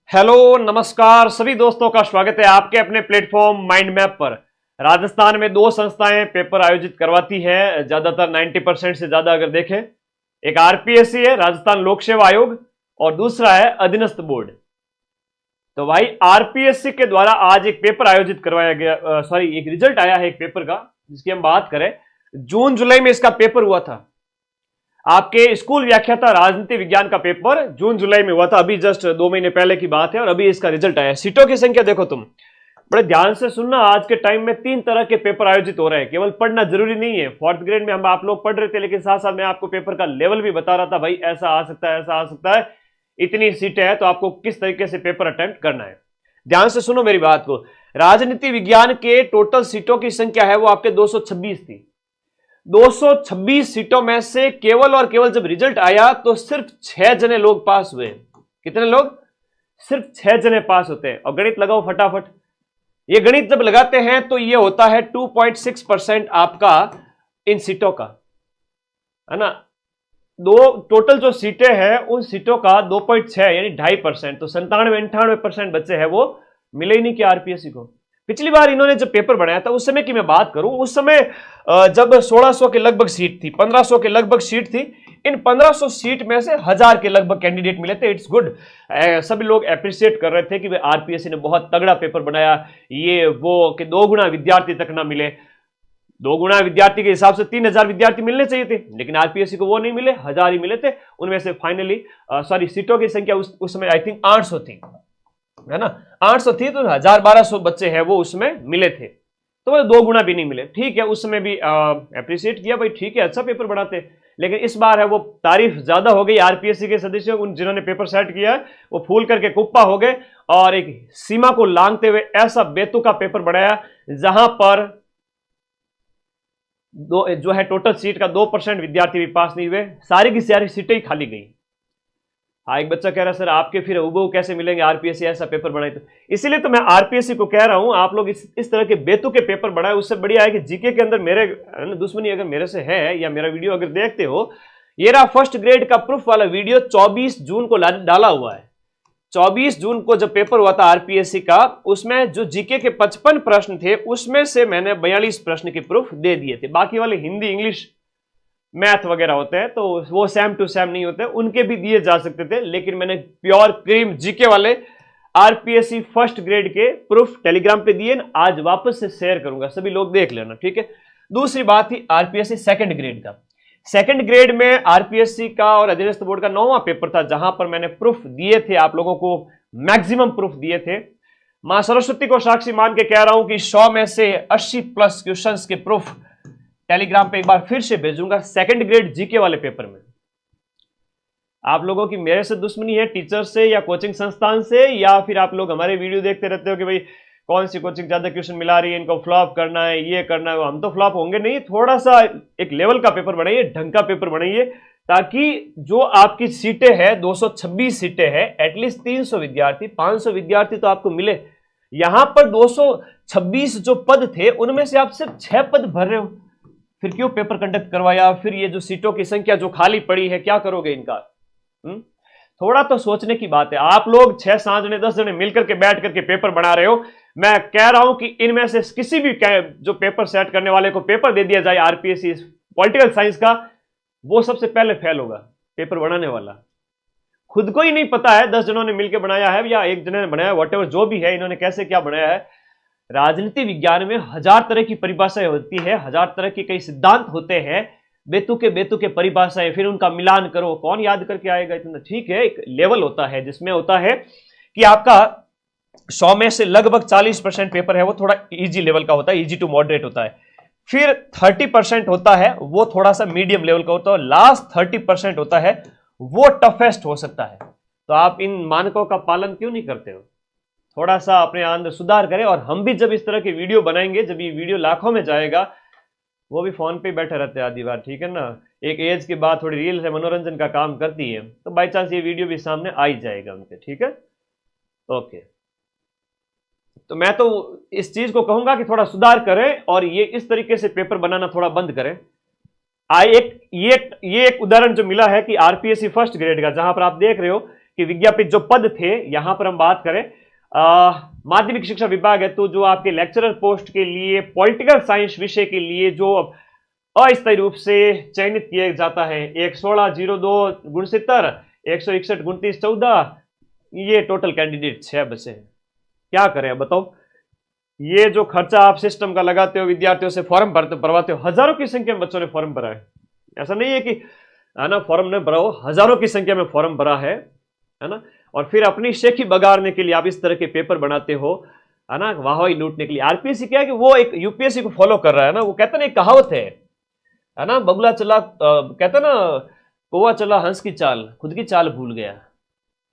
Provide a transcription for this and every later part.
Hello नमस्कार सभी दोस्तों का स्वागत है आपके अपने प्लेटफॉर्म माइंड मैप पर। राजस्थान में दो संस्थाएं पेपर आयोजित करवाती है, ज्यादातर 90% से ज्यादा अगर देखें। एक आरपीएससी है, राजस्थान लोक सेवा आयोग, और दूसरा है अधीनस्थ बोर्ड। तो भाई आरपीएससी के द्वारा आज एक पेपर आयोजित करवाया गया, एक रिजल्ट आया है एक पेपर का, जिसकी हम बात करें। जून जुलाई में इसका पेपर हुआ था। आपके स्कूल व्याख्याता राजनीति विज्ञान का पेपर जून जुलाई में हुआ था, अभी जस्ट 2 महीने पहले की बात है, और अभी इसका रिजल्ट आया। सीटों की संख्या देखो, तुम बड़े ध्यान से सुनना। आज के टाइम में 3 तरह के पेपर आयोजित हो रहे हैं, केवल पढ़ना जरूरी नहीं है। 4th ग्रेड में हम आप लोग पढ़ रहे थे, लेकिन साथ साथ मैं आपको पेपर का लेवल भी बता रहा था, भाई ऐसा आ सकता है, ऐसा आ सकता है, इतनी सीटें हैं, तो आपको किस तरीके से पेपर अटेम्प्ट करना है। ध्यान से सुनो मेरी बात को। राजनीति विज्ञान के टोटल सीटों की संख्या है वो आपके 226 थी। 226 सीटों में से केवल और केवल जब रिजल्ट आया तो सिर्फ 6 जने लोग पास हुए। कितने लोग? सिर्फ 6 जने पास होते हैं। और गणित लगाओ फटाफट। ये गणित जब लगाते हैं तो ये होता है 2.6% आपका इन सीटों का, है ना। टोटल जो सीटें हैं उन सीटों का 2.6 यानी 2.5%। तो 97-98% बच्चे हैं वो मिले ही नहीं कि आरपीएससी को। पिछली बार इन्होंने जब पेपर बनाया था उस समय की मैं बात करूं, उस समय जब 1600 के लगभग सीट थी, 1500 के लगभग सीट थी, इन 1500 सीट में से 1000 के लगभग कैंडिडेट मिले थे। It's good. सभी लोग अप्रिशिएट कर रहे थे कि आरपीएससी ने बहुत तगड़ा पेपर बनाया, ये वो कि 2 गुना विद्यार्थी तक ना मिले। 2 गुना विद्यार्थी के हिसाब से 3000 विद्यार्थी मिलने चाहिए थे, लेकिन आरपीएससी को वो नहीं मिले, 1000 ही मिले थे। उनमें से फाइनली सीटों की संख्या उस समय आई थिंक 800 थी, है ना। 800 थी तो 1000-1200 बच्चे हैं वो उसमें मिले थे, तो वो 2 गुना भी नहीं मिले। ठीक है, उस समय भी अप्रिशिएट किया, भाई ठीक है, अच्छा पेपर बनाते। लेकिन इस बार है वो तारीफ ज्यादा हो गई आरपीएससी के सदस्यों, उन जिन्होंने पेपर सेट किया है वो फूल करके कुप्पा हो गए और एक सीमा को लांघते हुए ऐसा बेतुका पेपर बनाया जहां पर जो है टोटल सीट का 2% विद्यार्थी भी पास नहीं हुए, सारी की सारी सीटें ही खाली गई। हाँ, एक बच्चा कह रहा है सर आपके फिर हुबहू कैसे मिलेंगे, आरपीएससी ऐसा पेपर बनाए। तो इसीलिए तो मैं आरपीएससी को कह रहा हूं, आप लोग इस तरह के बेतुके पेपर बनाए। उससे बढ़िया है कि जीके के अंदर मेरे दुश्मनी अगर मेरे से है या मेरा वीडियो अगर देखते हो, ये रहा 1st ग्रेड का प्रूफ वाला वीडियो 24 जून को डाला हुआ है। 24 जून को जब पेपर हुआ था आरपीएससी का, उसमें जो जीके के 55 प्रश्न थे उसमें से मैंने 42 प्रश्न के प्रूफ दे दिए थे। बाकी वाले हिंदी, इंग्लिश, मैथ वगैरह होते हैं तो वो सेम टू सेम नहीं होते, उनके भी दिए जा सकते थे, लेकिन मैंने प्योर क्रीम जीके वाले आरपीएससी 1st ग्रेड के प्रूफ टेलीग्राम पे दिए। आज वापस से शेयर करूंगा, सभी लोग देख लेना, ठीक है। दूसरी बात थी आरपीएससी 2nd ग्रेड का। 2nd ग्रेड में आरपीएससी का और अधीनस्थ बोर्ड का 9वां पेपर था, जहां पर मैंने प्रूफ दिए थे, आप लोगों को मैक्सिमम प्रूफ दिए थे। मां सरस्वती को साक्षी मान के कह रहा हूं कि 100 में से 80+ क्वेश्चंस के प्रूफ टेलीग्राम पे एक बार फिर से भेजूंगा 2nd ग्रेड जीके वाले पेपर में। आप लोगों की मेरे से दुश्मनी है, टीचर से या कोचिंग संस्थान से, या फिर आप लोग हमारे वीडियो देखते रहते हो कि भाई कौन सी कोचिंग ज्यादा क्वेश्चन मिला रही है, इनको फ्लॉप करना है, ये करना है। हम तो फ्लॉप होंगे नहीं, थोड़ा सा एक लेवल का पेपर बनाइए, ढंग का पेपर बनाइए, ताकि जो आपकी सीटें हैं 226 सीटें हैं, एटलीस्ट 300 विद्यार्थी, 500 विद्यार्थी तो आपको मिले। यहां पर 226 जो पद थे उनमें से आप सिर्फ 6 पद भर रहे हो, फिर क्यों पेपर कंडक्ट करवाया? फिर ये जो सीटों की संख्या जो खाली पड़ी है, क्या करोगे इनका? थोड़ा तो सोचने की बात है। आप लोग 6-7 जने 10 जने मिलकर के बैठ करके पेपर बना रहे हो। मैं कह रहा हूं कि इनमें से किसी भी जो पेपर सेट करने वाले को पेपर दे दिया जाए आरपीएससी पॉलिटिकल साइंस का, वो सबसे पहले फेल होगा, पेपर बनाने वाला। खुद को ही नहीं पता है 10 जनों ने मिलकर बनाया है या 1 जने ने बनाया, व्हाटएवर जो भी है, इन्होंने कैसे क्या बनाया है। राजनीति विज्ञान में 1000 तरह की परिभाषाएं होती है, 1000 तरह के कई सिद्धांत होते हैं, बेतुके परिभाषाएं, फिर उनका मिलान करो, कौन याद करके आएगा इतना? ठीक है, एक लेवल होता है जिसमें होता है कि आपका 100 में से लगभग 40% पेपर है वो थोड़ा इजी लेवल का होता है, इजी टू मॉडरेट होता है। फिर 30% होता है वो थोड़ा सा मीडियम लेवल का होता है, लास्ट 30% होता है वो टफेस्ट हो सकता है। तो आप इन मानकों का पालन क्यों नहीं करते हो? थोड़ा सा अपने अंदर सुधार करें। और हम भी जब इस तरह की वीडियो बनाएंगे, जब ये वीडियो लाखों में जाएगा, वो भी फोन पे बैठे रहते हैं आधी बार, ठीक है ना। एक एज के बाद थोड़ी रील से मनोरंजन का काम करती है, तो बाई चांस ये वीडियो भी सामने आ ही जाएगा उनके, ठीक है। ओके, तो मैं तो इस चीज को कहूंगा कि थोड़ा सुधार करें और ये इस तरीके से पेपर बनाना थोड़ा बंद करें। ये एक उदाहरण जो मिला है कि आरपीएससी 1st ग्रेड का, जहां पर आप देख रहे हो कि विज्ञापित जो पद थे, यहां पर हम बात करें माध्यमिक शिक्षा विभाग है, तो जो आपके लेक्चरर पोस्ट के लिए पॉलिटिकल साइंस विषय के लिए जो अस्थायी रूप से चयनित किया जाता है 11602 गुणसितर 161 29 14, ये टोटल कैंडिडेट 6 बचे हैं। क्या करें बताओ, ये जो खर्चा आप सिस्टम का लगाते हो, विद्यार्थियों से फॉर्म भरवाते हो, हजारों की संख्या में बच्चों ने फॉर्म भरा है। ऐसा नहीं है कि है ना फॉर्म ने भरा हो, हजारों की संख्या में फॉर्म भरा है ना। और फिर अपनी शेखी बगाड़ने के लिए आप इस तरह के पेपर बनाते हो, है ना, वाहवाही लूटने के लिए। आरपीएससी क्या है कि वो एक यूपीएससी को फॉलो कर रहा है ना। वो कहते ना, एक कहावत है ना, बगुला चला कहते ना, कौवा चला हंस की चाल, खुद की चाल भूल गया।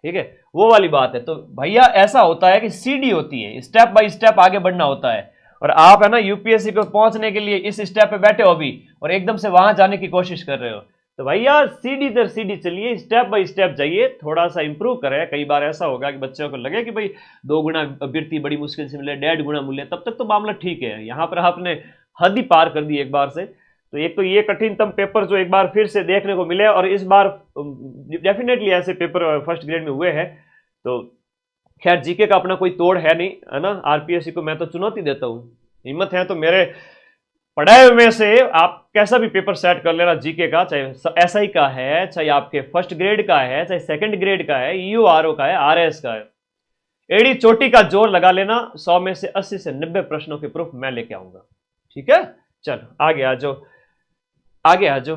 ठीक है, वो वाली बात है। तो भैया ऐसा होता है कि सीडी होती है, स्टेप बाय स्टेप आगे बढ़ना होता है। और आप है ना यूपीएससी को पहुंचने के लिए इस स्टेप पे बैठे हो अभी, और एकदम से वहां जाने की कोशिश कर रहे हो। तो भैया सीडी दर सीडी चलिए, स्टेप बाय स्टेप जाइए, थोड़ा सा इंप्रूव करें। कई बार ऐसा होगा कि बच्चों को लगे कि भाई 2 गुना अभ्यर्थी बड़ी मुश्किल से मिले, 1.5 गुना मिले, तब तक तो मामला ठीक है। यहां पर आपने हद ही पार कर दी एक बार से। तो एक तो ये कठिनतम पेपर जो एक बार फिर से देखने को मिले, और इस बार डेफिनेटली ऐसे पेपर फर्स्ट ग्रेड में हुए हैं। तो खैर जीके का अपना कोई तोड़ है नहीं, है ना। आरपीएससी को मैं तो चुनौती देता हूं, हिम्मत है तो मेरे पढ़ाए में से आप कैसा भी पेपर सेट कर लेना जीके का, चाहे एसआई का है, चाहे आपके फर्स्ट ग्रेड का है, चाहे सेकंड ग्रेड का है, ईयूआरओ का है, आरएस का है। एड़ी चोटी का जोर लगा लेना, 100 में से 80 से 90 प्रश्नों के प्रूफ मैं लेके आऊंगा। ठीक है, चलो आगे आ जाओ, आगे आ जाओ।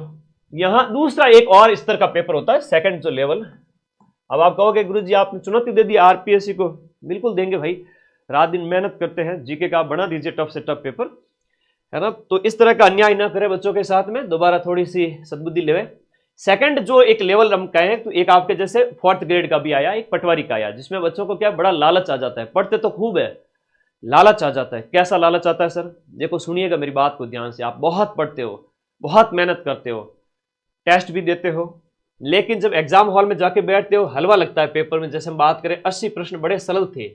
यहां दूसरा एक और स्तर का पेपर होता है, सेकंड जो लेवल। अब आप कहोगे गुरुजी आपने चुनौती दे दी आरपीएससी को। बिल्कुल देंगे भाई, रात दिन मेहनत करते हैं, जीके का बना दीजिए टफ से टफ पेपर, है ना। तो इस तरह का अन्याय ना करें बच्चों के साथ में, दोबारा थोड़ी सी सद्बुद्धि लेवे। सेकंड जो एक लेवल हम कहें, तो एक आपके जैसे 4th ग्रेड का भी आया, एक पटवारी का आया, जिसमें बच्चों को क्या बड़ा लालच आ जाता है। पढ़ते तो खूब है, लालच आ जाता है। कैसा लालच आता है सर? देखो सुनिएगा मेरी बात को ध्यान से। आप बहुत पढ़ते हो, बहुत मेहनत करते हो, टेस्ट भी देते हो, लेकिन जब एग्जाम हॉल में जाके बैठते हो, हलवा लगता है पेपर में। जैसे हम बात करें 80 प्रश्न बड़े सरल थे,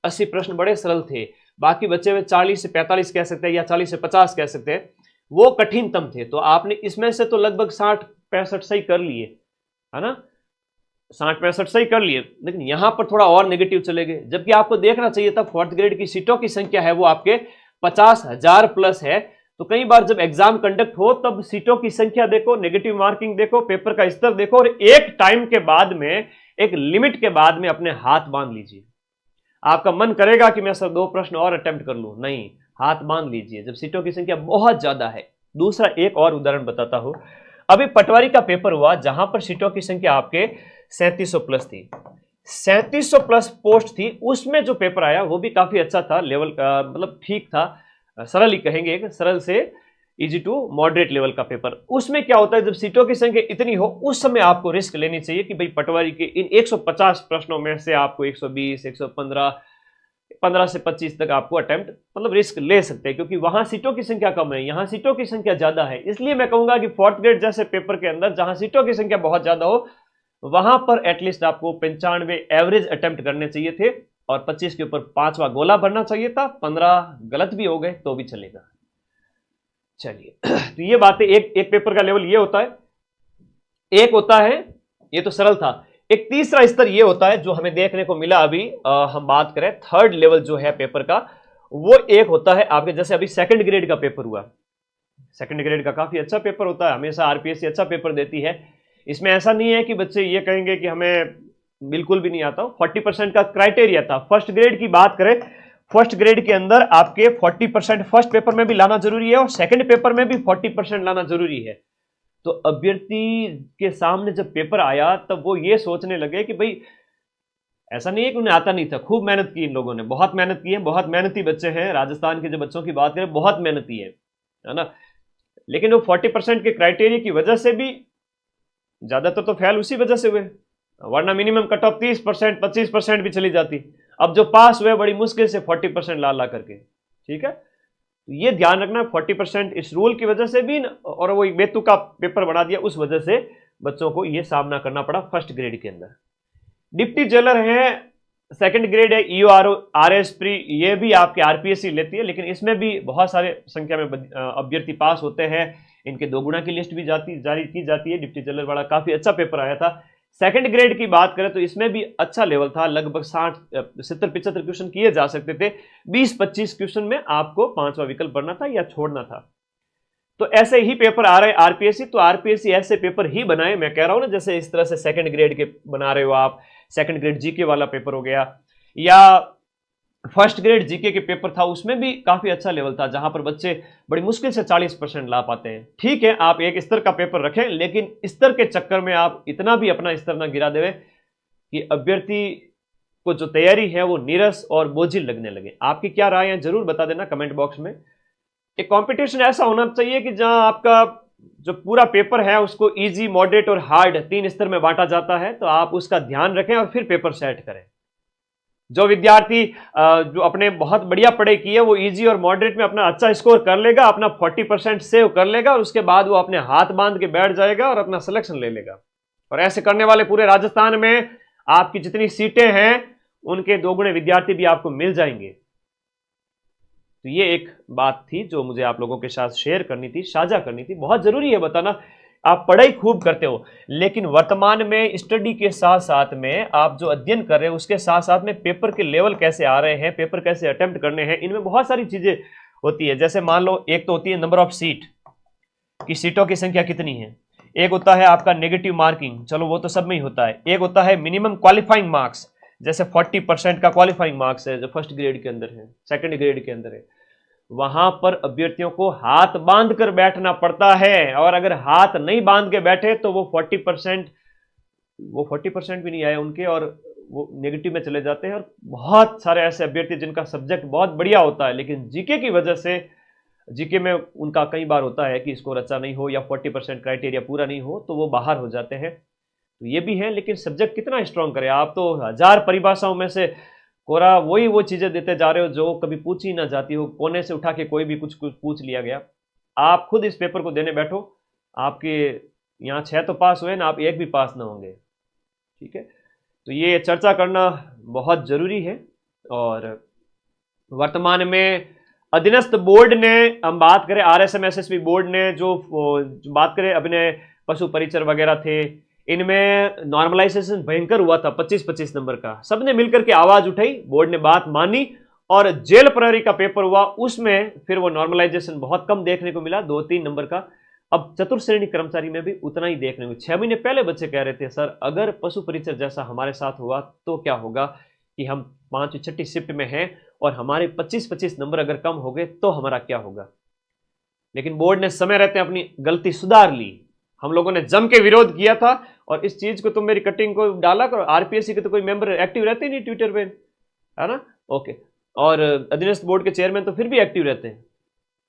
80 प्रश्न बड़े सरल थे, बाकी बचे हुए 40 से 45 कह सकते हैं, या 40 से 50 कह सकते हैं, वो कठिनतम थे। तो आपने इसमें से तो लगभग 60-65 सही कर लिए, है ना, 60-65 सही कर लिए। लेकिन यहां पर थोड़ा और नेगेटिव चले गए, जबकि आपको देखना चाहिए था 4th ग्रेड की सीटों की संख्या है वो आपके 50,000 प्लस है। तो कई बार जब एग्जाम कंडक्ट हो तब सीटों की संख्या देखो, नेगेटिव मार्किंग देखो, पेपर का स्तर देखो, और एक टाइम के बाद में, एक लिमिट के बाद में अपने हाथ बांध लीजिए। आपका मन करेगा कि मैं सर 2 प्रश्न और अटेम्प्ट कर लूं, नहीं, हाथ बांध लीजिए जब सीटों की संख्या बहुत ज्यादा है। दूसरा एक और उदाहरण बताता हूं। अभी पटवारी का पेपर हुआ, जहां पर सीटों की संख्या आपके 3700 प्लस थी, 3700 प्लस पोस्ट थी। उसमें जो पेपर आया वो भी काफी अच्छा था, लेवल का मतलब ठीक था, सरल ही कहेंगे, सरल से इजी टू मॉडरेट लेवल का पेपर। उसमें क्या होता है, जब सीटों की संख्या इतनी हो, उस समय आपको रिस्क लेनी चाहिए कि भाई पटवारी के इन 150 प्रश्नों में से आपको 120, 115, 15 से 25 तक आपको अटेम्प्ट मतलब रिस्क ले सकते हैं, क्योंकि वहां सीटों की संख्या कम है, यहां सीटों की संख्या ज्यादा है। इसलिए मैं कहूंगा कि 4th ग्रेड जैसे पेपर के अंदर जहां सीटों की संख्या बहुत ज्यादा हो, वहां पर एटलीस्ट आपको 95 एवरेज अटेम्प्ट करने चाहिए थे, और 25 के ऊपर 5वां गोला भरना चाहिए था। 15 गलत भी हो गए तो भी चलेगा। चलिए, तो ये बातें, एक पेपर का लेवल ये होता है, एक होता है, ये तो सरल था। एक तीसरा स्तर ये होता है जो हमें देखने को मिला अभी, हम बात करें 3rd लेवल जो है पेपर का, वो एक होता है आपके जैसे अभी 2nd ग्रेड का पेपर हुआ। 2nd ग्रेड का काफी अच्छा पेपर होता है, हमेशा आरपीएससी अच्छा पेपर देती है। इसमें ऐसा नहीं है कि बच्चे ये कहेंगे कि हमें बिल्कुल भी नहीं आता। 40% का क्राइटेरिया था। फर्स्ट ग्रेड की बात करें, फर्स्ट ग्रेड के अंदर आपके 40% फर्स्ट पेपर में भी लाना जरूरी है, और सेकंड पेपर में भी 40% लाना जरूरी है। तो अभ्यर्थी के सामने जब पेपर आया तब वो ये सोचने लगे कि भाई ऐसा नहीं है कि उन्हें आता नहीं था, खूब मेहनत की इन लोगों ने, बहुत मेहनत की है, बहुत मेहनती बच्चे हैं। राजस्थान के जो बच्चों की बात करें, बहुत मेहनती है ना। लेकिन वो 40% के क्राइटेरिया की वजह से भी ज्यादातर तो फेल उसी वजह से हुए, वरना मिनिमम कट ऑफ 30%, 25% भी चली जाती। अब जो पास हुए बड़ी मुश्किल से 40% ला करके। ठीक है, तो ये ध्यान रखना, 40% इस रूल की वजह से भी, और वो एक बेतु का पेपर बना दिया, उस वजह से बच्चों को ये सामना करना पड़ा फर्स्ट ग्रेड के अंदर। डिप्टी जेलर है, सेकंड ग्रेड है, ईओआरओ, आरएस प्री, ये भी आपके आरपीएससी लेती है, लेकिन इसमें भी बहुत सारे संख्या में अभ्यर्थी पास होते हैं। इनके 2 गुना की लिस्ट भी जारी की जाती है। डिप्टी जेलर वाला काफी अच्छा पेपर आया था, सेकंड ग्रेड की बात करें तो इसमें भी अच्छा लेवल था, लगभग 60-70-75 क्वेश्चन किए जा सकते थे। 20-25 क्वेश्चन में आपको 5वां विकल्प भरना था या छोड़ना था। तो ऐसे ही पेपर आ रहे हैं आरपीएससी, तो आरपीएससी ऐसे पेपर ही बनाए, मैं कह रहा हूं ना, जैसे इस तरह से सेकंड ग्रेड के बना रहे हो आप, सेकंड ग्रेड जीके वाला पेपर हो गया, या फर्स्ट ग्रेड जीके के पेपर था, उसमें भी काफी अच्छा लेवल था, जहां पर बच्चे बड़ी मुश्किल से 40% ला पाते हैं। ठीक है, आप एक स्तर का पेपर रखें, लेकिन स्तर के चक्कर में आप इतना भी अपना स्तर ना गिरा देवे कि अभ्यर्थी को जो तैयारी है वो नीरस और बोझिल लगने लगे। आपकी क्या राय है जरूर बता देना कमेंट बॉक्स में। एक कंपटीशन ऐसा होना चाहिए कि जहां आपका जो पूरा पेपर है उसको इजी, मॉडरेट और हार्ड 3 स्तर में बांटा जाता है, तो आप उसका ध्यान रखें और फिर पेपर सेट करें। जो विद्यार्थी जो अपने बहुत बढ़िया पढ़ाई की है वो इजी और मॉडरेट में अपना अच्छा स्कोर कर लेगा, अपना 40% सेव कर लेगा, और उसके बाद वो अपने हाथ बांध के बैठ जाएगा और अपना सिलेक्शन ले लेगा। और ऐसे करने वाले पूरे राजस्थान में आपकी जितनी सीटें हैं उनके 2 गुने विद्यार्थी भी आपको मिल जाएंगे। तो ये एक बात थी जो मुझे आप लोगों के साथ शेयर करनी थी, साझा करनी थी। बहुत जरूरी है बताना, आप पढ़ाई खूब करते हो, लेकिन वर्तमान में स्टडी के साथ साथ में आप जो अध्ययन कर रहे हो उसके साथ साथ में पेपर के लेवल कैसे आ रहे हैं, पेपर कैसे अटेम्प्ट करने हैं, इनमें बहुत सारी चीजें होती है। जैसे मान लो, एक तो होती है नंबर ऑफ सीट, कि सीटों की संख्या कितनी है। एक होता है आपका नेगेटिव मार्किंग, चलो वो तो सब में ही होता है। एक होता है मिनिमम क्वालिफाइंग मार्क्स, जैसे 40% का क्वालिफाइंग मार्क्स है जो फर्स्ट ग्रेड के अंदर है, सेकंड ग्रेड के अंदर है। वहां पर अभ्यर्थियों को हाथ बांध कर बैठना पड़ता है, और अगर हाथ नहीं बांध के बैठे तो वो 40% भी नहीं आए उनके, और वो नेगेटिव में चले जाते हैं। और बहुत सारे ऐसे अभ्यर्थी जिनका सब्जेक्ट बहुत बढ़िया होता है, लेकिन जीके की वजह से, जीके में उनका कई बार होता है कि स्कोर अच्छा नहीं हो या 40% क्राइटेरिया पूरा नहीं हो, तो वो बाहर हो जाते हैं। तो ये भी है, लेकिन सब्जेक्ट कितना स्ट्रांग करे। आप तो 1000 परिभाषाओं में से कोरा वही वो चीजें देते जा रहे हो जो कभी पूछी ना जाती हो, कोने से उठा के कोई भी कुछ पूछ लिया गया। आप खुद इस पेपर को देने बैठो, आपके यहाँ 6 तो पास हुए ना, आप 1 भी पास ना होंगे। ठीक है, तो ये चर्चा करना बहुत जरूरी है। और वर्तमान में अधीनस्थ बोर्ड ने, हम बात करें आरएसएम एसएसबी बोर्ड ने जो बात करें, अपने पशु परिचर वगैरह थे, इनमें नॉर्मलाइजेशन भयंकर हुआ था 25-25 नंबर का। सबने मिलकर के आवाज उठाई, बोर्ड ने बात मानी, और जेल प्रहरी का पेपर हुआ, उसमें फिर वो नॉर्मलाइजेशन बहुत कम देखने को मिला, 2-3 नंबर का। अब चतुर्थ श्रेणी कर्मचारी में भी उतना ही देखने को। 6 महीने पहले बच्चे कह रहे थे, सर अगर पशु परिचर जैसा हमारे साथ हुआ तो क्या होगा, कि हम 5वीं-6वीं शिफ्ट में हैं और हमारे 25-25 नंबर अगर कम हो गए तो हमारा क्या होगा। लेकिन बोर्ड ने समय रहते अपनी गलती सुधार ली। हम लोगों ने जम के विरोध किया था, और इस चीज को तुम मेरी कटिंग को डाला करो। आरपीएससी के तो कोई मेंबर एक्टिव रहते ही नहीं ट्विटर पे, है ना, ओके। और अधीनस्थ बोर्ड के चेयरमैन तो फिर भी एक्टिव रहते हैं।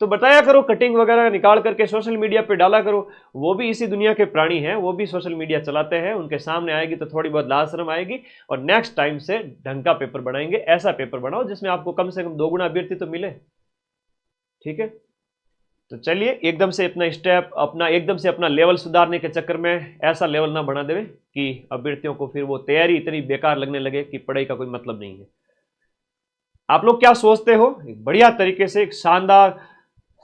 तो बताया करो, कटिंग वगैरह निकाल करके सोशल मीडिया पे डाला करो। वो भी इसी दुनिया के प्राणी हैं, वो भी सोशल मीडिया चलाते हैं, उनके सामने आएगी तो थोड़ी बहुत लाज शर्म आएगी। और नेक्स्ट टाइम से ढंग का पेपर बनाएंगे, ऐसा पेपर बनाओ जिसमें आपको कम से कम 2 गुना अभ्यर्थी तो मिले। ठीक है, तो चलिए, एकदम से अपना लेवल सुधारने के चक्कर में ऐसा लेवल ना बना देवे कि अभ्यर्थियों को फिर वो तैयारी इतनी बेकार लगने लगे कि पढ़ाई का कोई मतलब नहीं है। आप लोग क्या सोचते हो, एक बढ़िया तरीके से, एक शानदार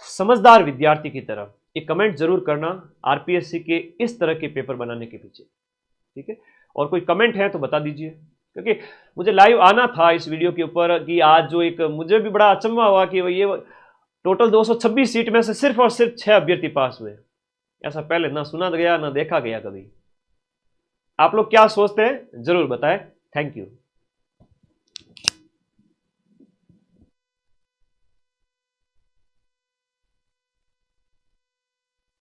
समझदार विद्यार्थी की तरह एक कमेंट जरूर करना आरपीएससी के इस तरह के पेपर बनाने के पीछे। ठीक है, और कोई कमेंट है तो बता दीजिए, क्योंकि मुझे लाइव आना था इस वीडियो के ऊपर। कि आज जो एक मुझे भी बड़ा अचंभा हुआ कि ये टोटल 226 सीट में से सिर्फ और सिर्फ 6 अभ्यर्थी पास हुए। ऐसा पहले ना सुना गया ना देखा गया कभी। आप लोग क्या सोचते हैं जरूर बताएं। Thank you.